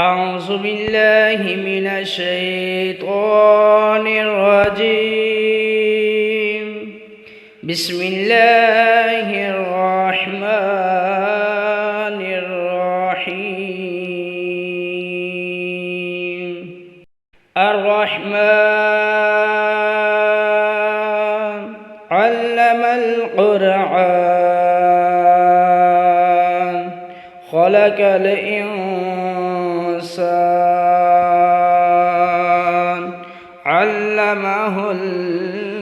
أعوذ بالله من الشيطان الرجيم. بسم الله الرحمن الرحيم. الرحمن علم القرآن خلق الإنسان علمه البيان.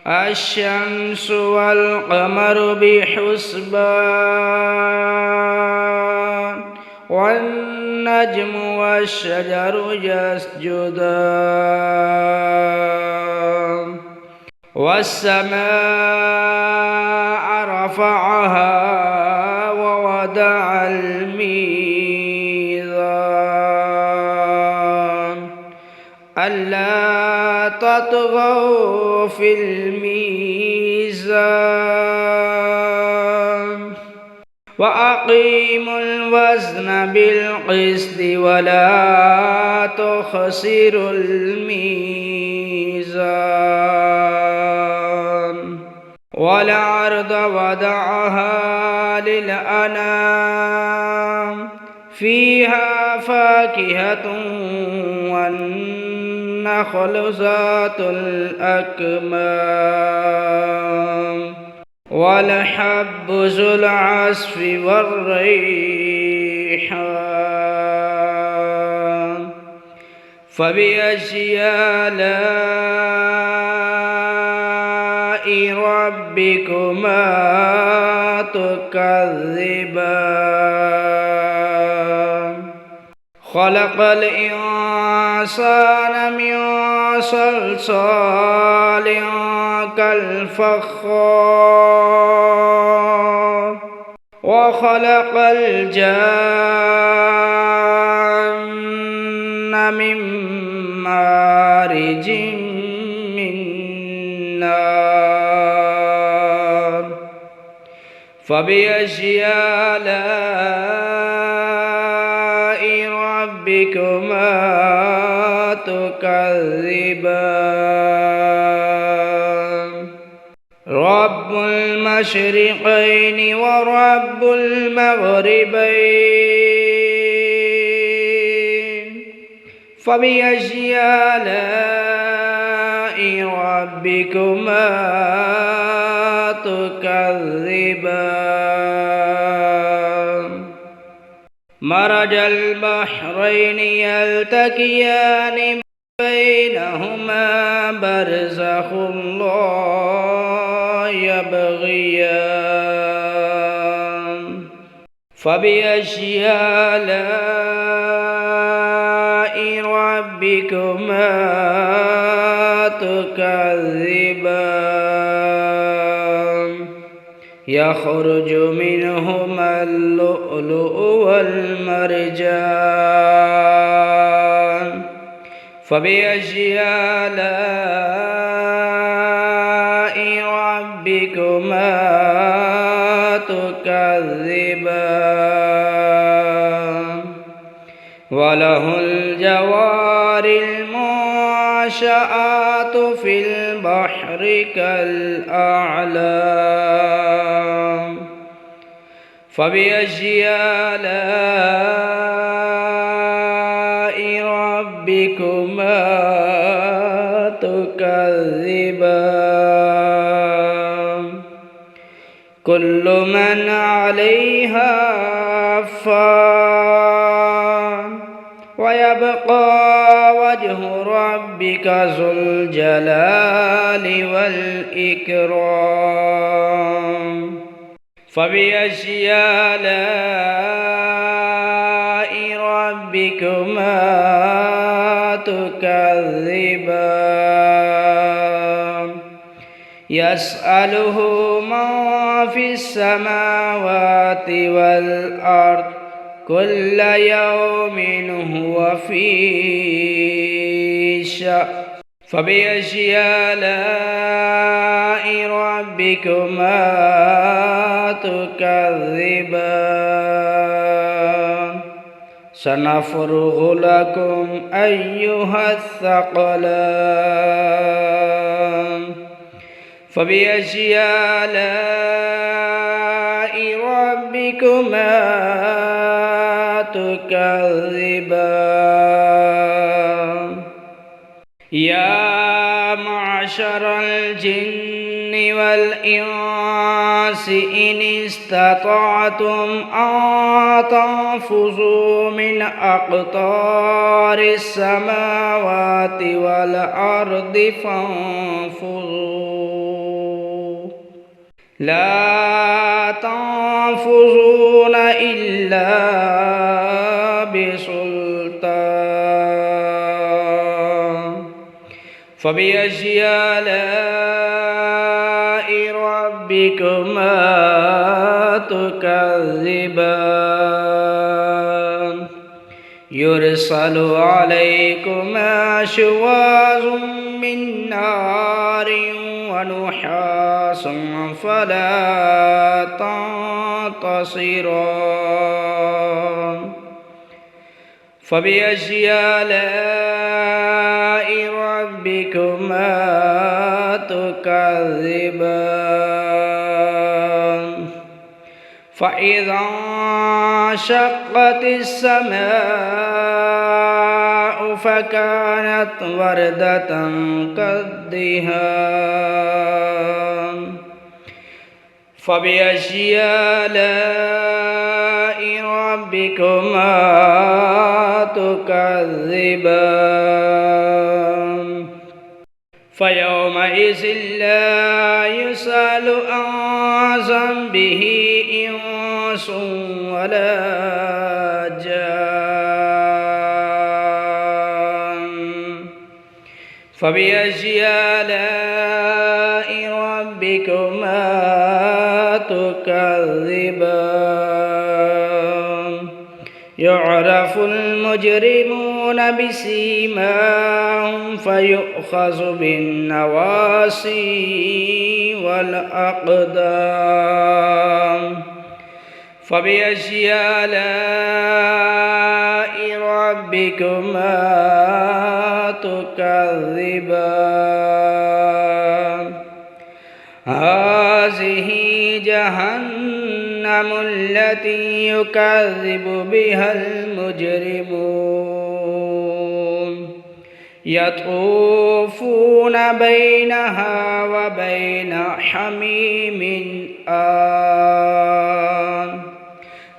الشمس والقمر بحسبان والنجم والشجر يسجدان والسماء رفعها ووضع الميزان ألا تطغوا في الميزان وأقيموا الوزن بالقسط ولا تخسروا الميزان. والأرض وضعها للأنام فيها فاكهة والنخل ذات الأكمام والحب ذو العصف والريحان. فبأي آلاء ربكما تكذبان. خلق الإنسان من صلصال كالفخار وخلق الجن من مارج من نار. فبأي آلاء ربكما تكذبان. رب المشرقين ورب المغربين. فبأي آلاء ربكما تكذبان. مرج البحرين يلتقيان بينهما برزخ لا يبغيان. فبأي آلاء ربكما تكذبان. يخرج منهما اللؤلؤ والمرجان. فبأي آلاء ربكما تكذبان. وله الجوار المنشآت في البحر كالأعلام. فبأي آلاء ربكما تكذبان. كل من عليها فان ويبقى وجه ربك ذو الجلال والإكرام. فبأي آلاء ربكما تكذبان. يسأله من في السماوات والأرض كل يوم هو في شأن. فبأي آلاء ربكما تكذبان سنفرغ لكم أيها الثقلان فبأي آلاء ربكما تكذبان يا معشر الجن والإنس إن استطعتم أن تنفذوا من أقطار السماوات والأرض فانفذوا لا تنفذون إلا بسلطان فبأي آلاء ربكما تكذبان يرسل عليكما شواظ من نار ونحاس فلا تنتصران فبأي آلاء ربكما تكذبان فإذا انشقت السماء فكانت وردة كالدهان فبأي آلاء ربكما تكذبان فيومئذ لا يسأل عن ذنبه إنس ولا جان فبأي آلاء ربكما تكذبان يعرف المجرمون بسيماهم فيؤخذ بالنواصي والأقدام فبأي آلاء ربكما تكذبان هذه جهنم التي يكذب بها المجرمون يطوفون بينها وبين حميم آن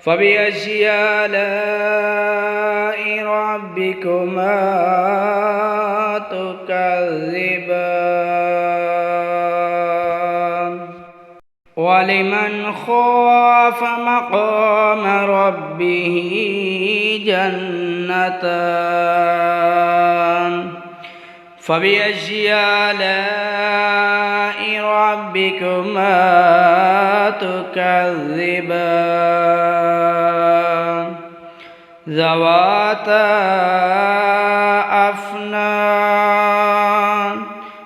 فبأي آلاء ربكما تكذبان ولمن خاف مقام ربه جنتان فبأي آلاء ربكما تكذبان ذواتا أفنان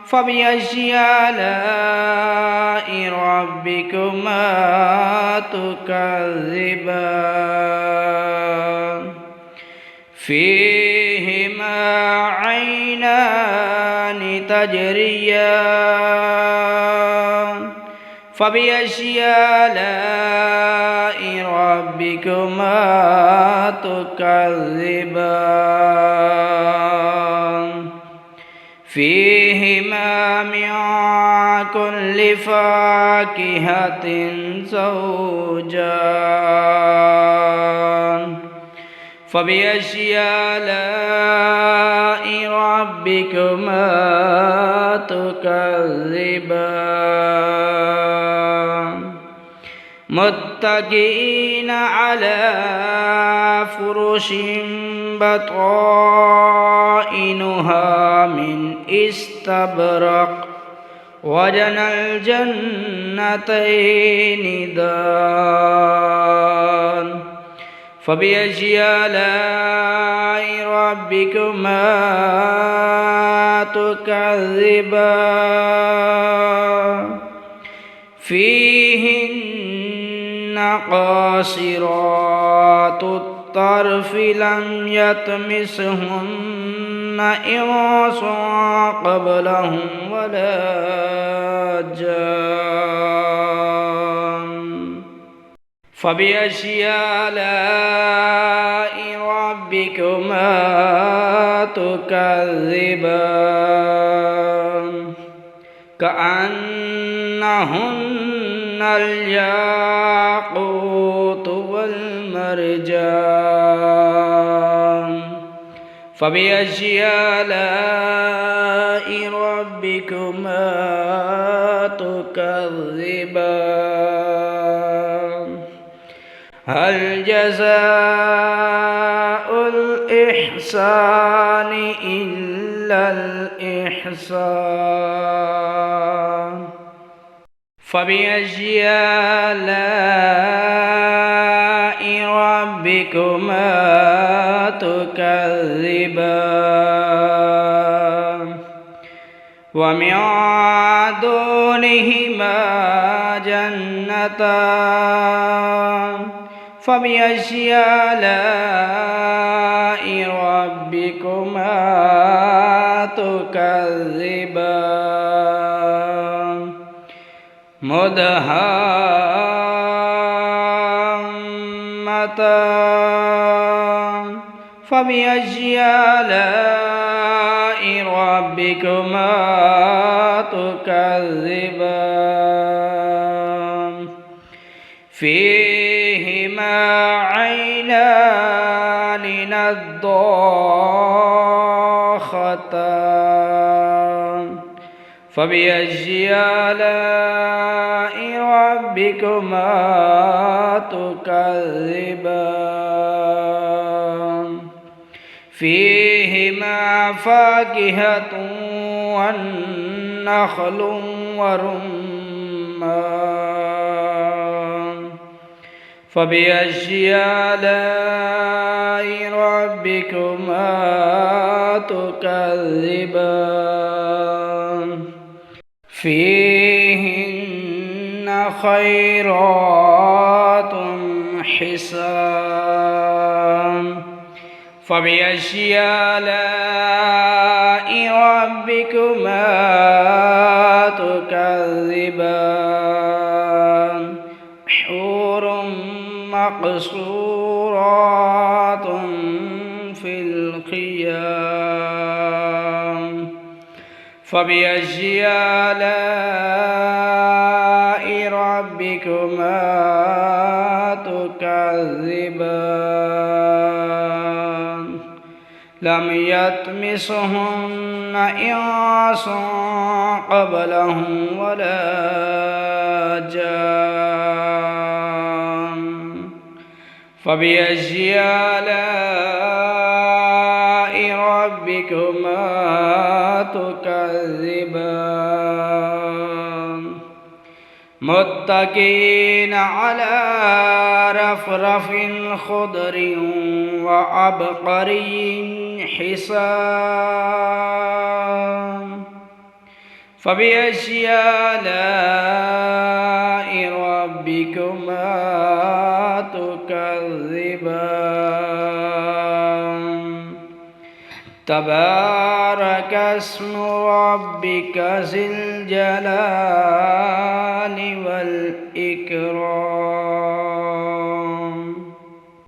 فبأي آلاء ربكما تكذبان فيهما عينان تجريان فبأي آلاء ربكما تكذبان فيهما من كل فاكهة زوجان فبأي آلاء ربكما تكذبان متكئين على فرش بطائنها من استبرق وجنى الجنتين دان فبأي آلاء ربكما تكذبان فيهن قاصرات الطرف لم يطمثهن إنس قبلهم ولا جان فبأي آلاء ربكما تكذبان كأنهن الياقوت والمرجان فبأي آلاء ربكما تكذبان هل جزاء الإحسان إلا الإحسان فبأي آلاء ربكما تكذبان ومن دونهما جنتان فبأي آلاء ربكما تكذبان مدهامتان فبأي آلاء ربكما تكذبان فيهما عينان نضاختان فبأي آلاء ربكما تكذبان فيهما فاكهة والنخل ورمان فبأي آلاء ربكما تكذبان فيهن خيرات حسان فبأي آلاء ربكما تكذبان حور مقصورات في الخيام فبأي آلاء ربكما تكذبان لم يطمثهن إنس قبلهم ولا جان فبأي آلاء ربكما تكذبان متكئين على رفرف خضر وعبقري حسان فبأي آلاء ربكما تكذبان تبارك اسم ربك ذي الجلال والإكرام